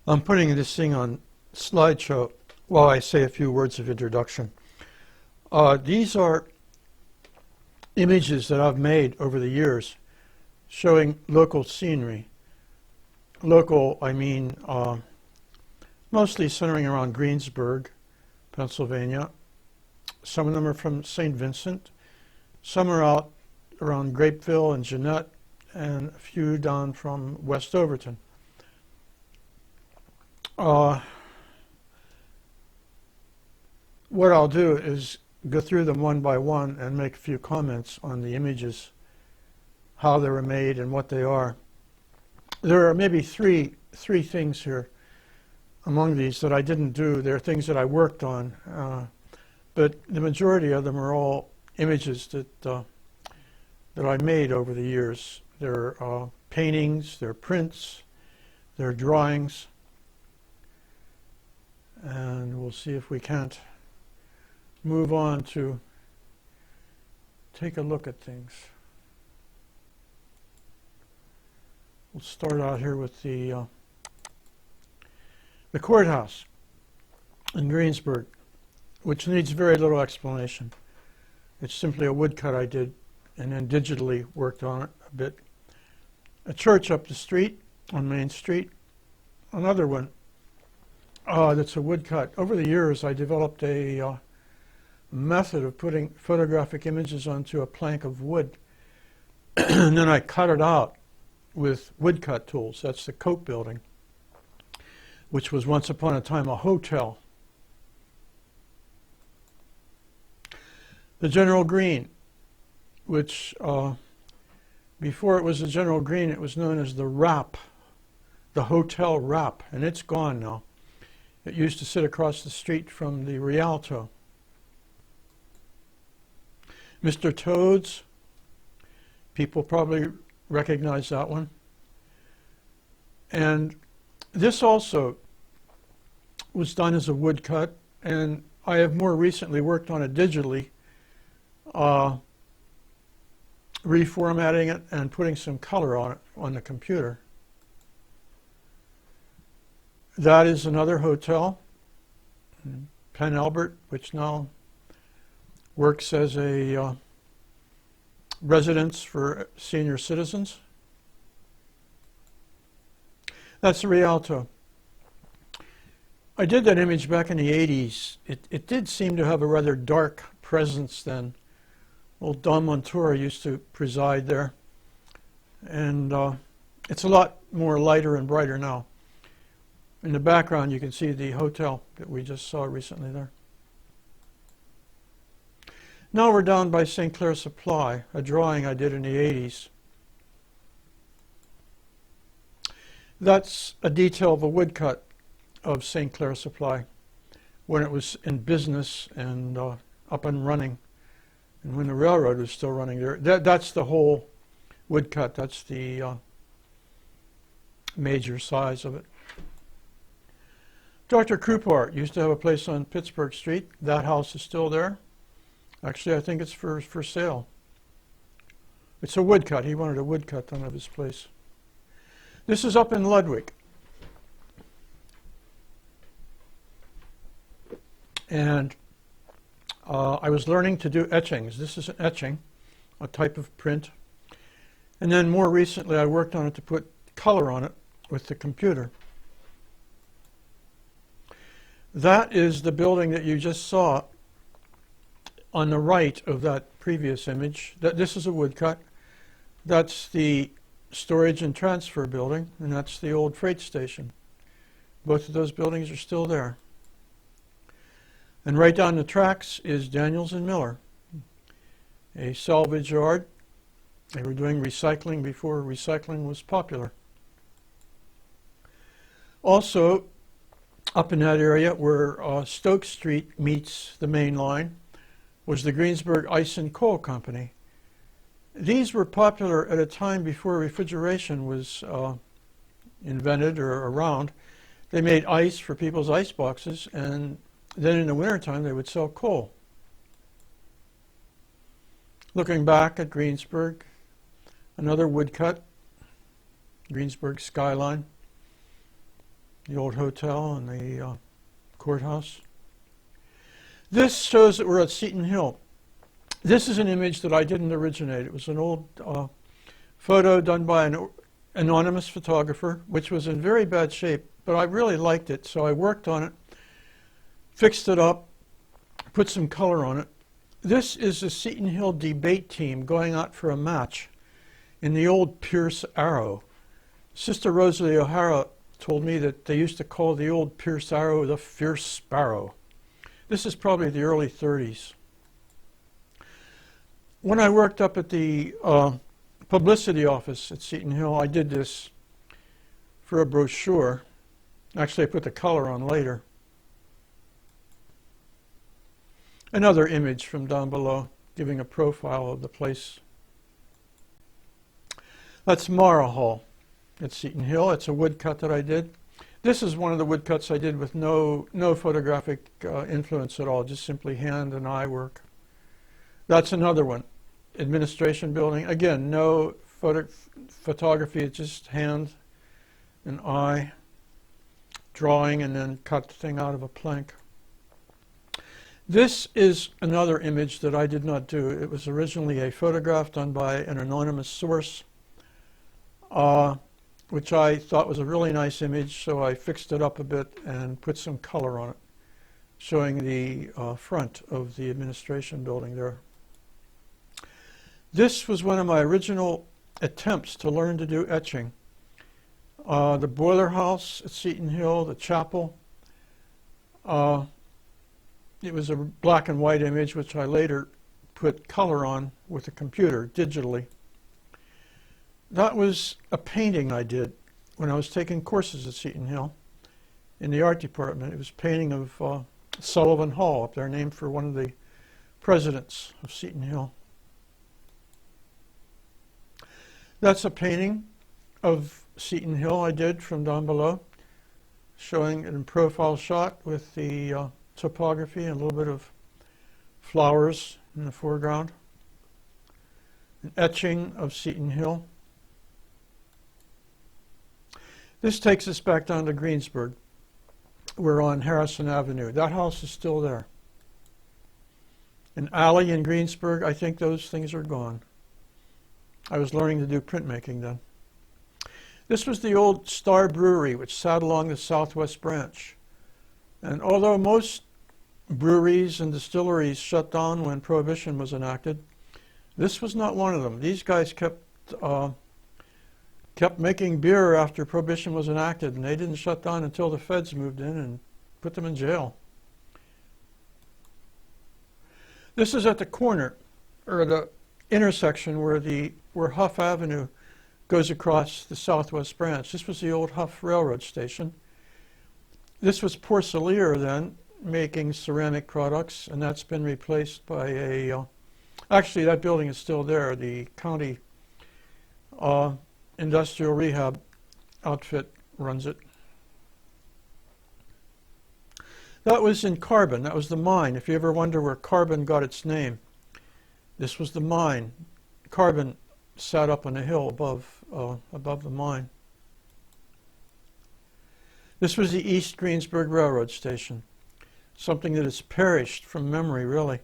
I'm putting this thing on slideshow while I say a few words of introduction. These are images that I've made over the years showing local scenery. Local, I mean mostly centering around Greensburg, Pennsylvania. Some of them are from St. Vincent. Some are out around Grapeville and Jeanette, and a few down from West Overton. What I'll do is go through them one by one and make a few comments on the images, how they were made and what they are. There are maybe three things here among these that I didn't do. They're things that I worked on, but the majority of them are all images that I made over the years. They're paintings, they're prints, they're drawings, and we'll see if we can't move on to take a look at things. We'll start out here with the courthouse in Greensburg, which needs very little explanation. It's simply a woodcut I did and then digitally worked on it a bit. A church up the street on Main Street, another one that's a woodcut. Over the years I developed a method of putting photographic images onto a plank of wood and then I cut it out with woodcut tools. That's the Cope building, which was once upon a time a hotel. The General Green, which before it was the General Green, it was known as the Wrap, the Hotel Wrap, and it's gone now. It used to sit across the street from the Rialto. Mr. Toad's, people probably recognize that one. And this also was done as a woodcut, and I have more recently worked on it digitally, reformatting it and putting some color on it on the computer. That is another hotel, Penn Albert, which now works as a residence for senior citizens. That's the Rialto. I did that image back in the 80s. It did seem to have a rather dark presence then. Old Don Montour used to preside there. And it's a lot more lighter and brighter now. In the background you can see the hotel that we just saw recently there. Now we're down by St. Clair Supply, a drawing I did in the 80s. That's a detail of a woodcut of St. Clair Supply when it was in business and up and running, and when the railroad was still running there. That's the whole woodcut. That's the major size of it. Dr. Krupart used to have a place on Pittsburgh Street. That house is still there. Actually, I think it's for sale. It's a woodcut. He wanted a woodcut done of his place. This is up in Ludwig. And I was learning to do etchings. This is an etching, a type of print. And then more recently, I worked on it to put color on it with the computer. That is the building that you just saw on the right of that previous image. This is a woodcut. That's the storage and transfer building, and that's the old freight station. Both of those buildings are still there. And right down the tracks is Daniels and Miller, a salvage yard. They were doing recycling before recycling was popular. Also, up in that area where Stoke Street meets the main line was the Greensburg Ice and Coal Company. These were popular at a time before refrigeration was invented or around. They made ice for people's ice boxes, and then in the wintertime they would sell coal. Looking back at Greensburg, another woodcut, Greensburg skyline. the old hotel and the courthouse. This shows that we're at Seton Hill. This is an image that I didn't originate. It was an old photo done by an anonymous photographer, which was in very bad shape, but I really liked it, so I worked on it, fixed it up, put some color on it. This is the Seton Hill debate team going out for a match in the old Pierce Arrow. Sister Rosalie O'Hara told me that they used to call the old Pierce Arrow the Fierce Sparrow. This is probably the early 30s. When I worked up at the publicity office at Seton Hill, I did this for a brochure. Actually, I put the color on later. Another image from down below, giving a profile of the place. That's Mara Hall at Seton Hill. It's a woodcut that I did. This is one of the woodcuts I did with no photographic influence at all, just simply hand and eye work. That's another one. Administration building. Again, no photography, it's just hand and eye drawing and then cut the thing out of a plank. This is another image that I did not do. It was originally a photograph done by an anonymous source, which I thought was a really nice image, so I fixed it up a bit and put some color on it, showing the front of the administration building there. This was one of my original attempts to learn to do etching. The boiler house at Seton Hill, the chapel. It was a black and white image, which I later put color on with a computer, digitally. That was a painting I did when I was taking courses at Seton Hill in the art department. It was a painting of Sullivan Hall up there, named for one of the presidents of Seton Hill. That's a painting of Seton Hill I did from down below, showing it in profile shot with the topography and a little bit of flowers in the foreground. An etching of Seton Hill. This takes us back down to Greensburg. We're on Harrison Avenue. That house is still there. An alley in Greensburg, I think those things are gone. I was learning to do printmaking then. This was the old Star Brewery, which sat along the southwest branch. And although most breweries and distilleries shut down when Prohibition was enacted, this was not one of them. These guys kept making beer after Prohibition was enacted, and they didn't shut down until the feds moved in and put them in jail. This is at the corner, or the intersection where Huff Avenue goes across the southwest branch. This was the old Huff Railroad Station. This was Porcelain then, making ceramic products, and that's been replaced by a, actually that building is still there, the county industrial rehab outfit runs it. That was in Carbon, that was the mine. If you ever wonder where Carbon got its name, this was the mine. Carbon sat up on a hill above the mine. This was the East Greensburg Railroad Station, something that has perished from memory, really.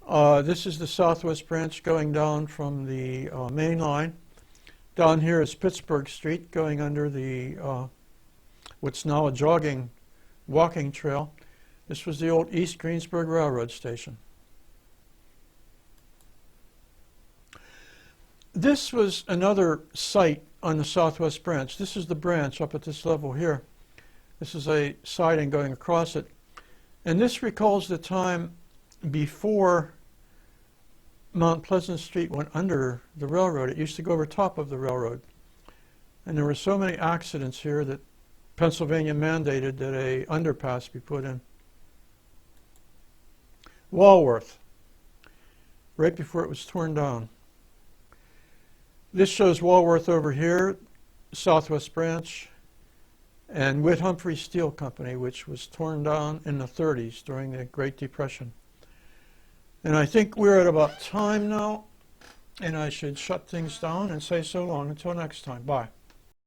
This is the southwest branch going down from the main line. Down here is Pittsburgh Street going under the what's now a walking trail. This was the old East Greensburg Railroad Station. This was another site on the southwest branch. This is the branch up at this level here. This is a siding going across it. And this recalls the time before Mount Pleasant Street went under the railroad. It used to go over top of the railroad. And there were so many accidents here that Pennsylvania mandated that a underpass be put in. Walworth, right before it was torn down. This shows Walworth over here, southwest branch, and Whit Humphrey Steel Company, which was torn down in the 30s during the Great Depression. And I think we're at about time now, and I should shut things down and say so long until next time. Bye.